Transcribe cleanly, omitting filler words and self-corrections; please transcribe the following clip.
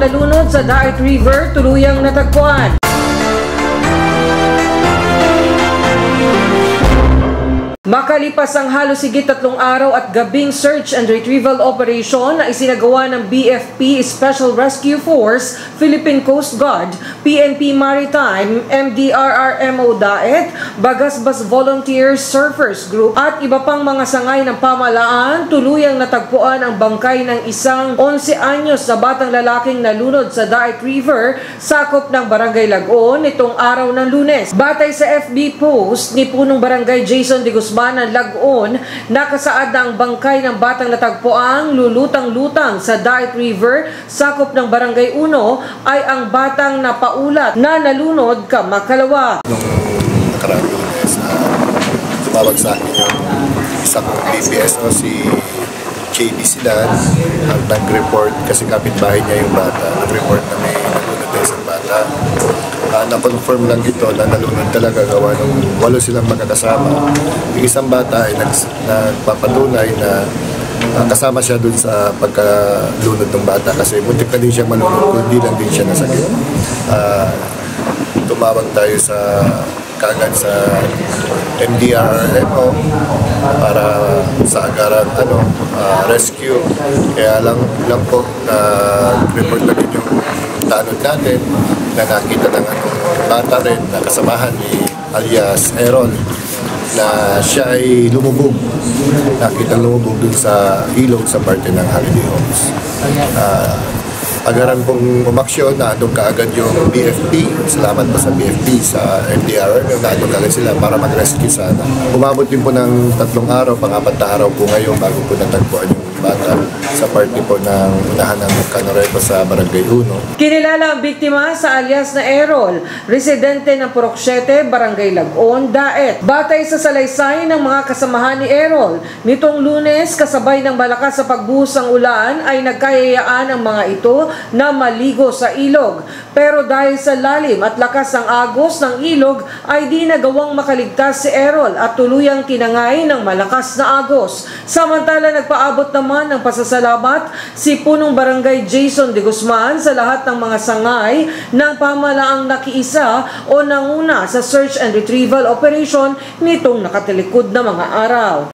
nalunod sa Daet River tuluyang natagpuan. Makalipas ang halos higit 3 araw at gabing search and retrieval operation na isinagawa ng BFP Special Rescue Force, Philippine Coast Guard, PNP Maritime, MDRRMO Daet, Bagasbas Volunteers Surfers Group at iba pang mga sangay ng pamahalaan, tuluyang natagpuan ang bangkay ng isang 11 anyos na batang lalaking nalunod sa Daet River, sakop ng Barangay Lagon nitong araw ng Lunes. Batay sa FB post ni Punong Barangay Jason de Guzman ng Lagon, nakasaad na ang bangkay ng batang natagpuang lulutang-lutang sa Daet River, sakop ng Barangay 1, ay ang batang napaulat na nalunod kamakalawa. Nung nakaraang Lunes, tumawag sa akin yung isang BPSO, si JB Silan, nag-report kasi kapitbahay niya yung bata. Nag-report na may nalunod na isang bata. Na-confirm lang ito na nalunod talaga gawa ng 8 silang magkakasama. Yung isang bata ay nagpapatunay na kasama siya dun sa pagkalunod ng bata kasi muntik na din siya malunod kung hindi lang din siya nasakit. Tumawag tayo kagad sa MDRRMO para sa agarang rescue. Kaya lang po report na din yung tanod natin na nakita ng bata rin na kasamahan ni alias Errol na siya ay lumubog. Nakita lumubog dun sa ilog sa parte ng Holiday Homes. Agaran pong umaksyon, naandong kaagad yung BFP. Salamat po sa BFP, sa MDR, naandong kaagad sila para mag-rescue sana. Umabot din po ng 3 araw, pang-4 na araw po ngayon bago po natagpuan yung bata sa party po ng unahan ng Canoreco sa Barangay 1. Kinilala ang biktima sa alias na Errol, residente ng Purok 7, Barangay Lagon, Daet. Batay sa salaysay ng mga kasamahan ni Errol, nitong Lunes kasabay ng malakas sa pagbuhos ng ulan ay nagkayayaan ang mga ito na maligo sa ilog. Pero dahil sa lalim at lakas ng agos ng ilog ay di nagawang makaligtas si Errol at tuluyang tinangay ng malakas na agos. Samantala nagpaabot naman ng pasasalamat si Punong Barangay Jason de Guzman sa lahat ng mga sangay ng pamahalaang nakiisa o nanguna sa search and retrieval operation nitong nakatalikod na mga araw.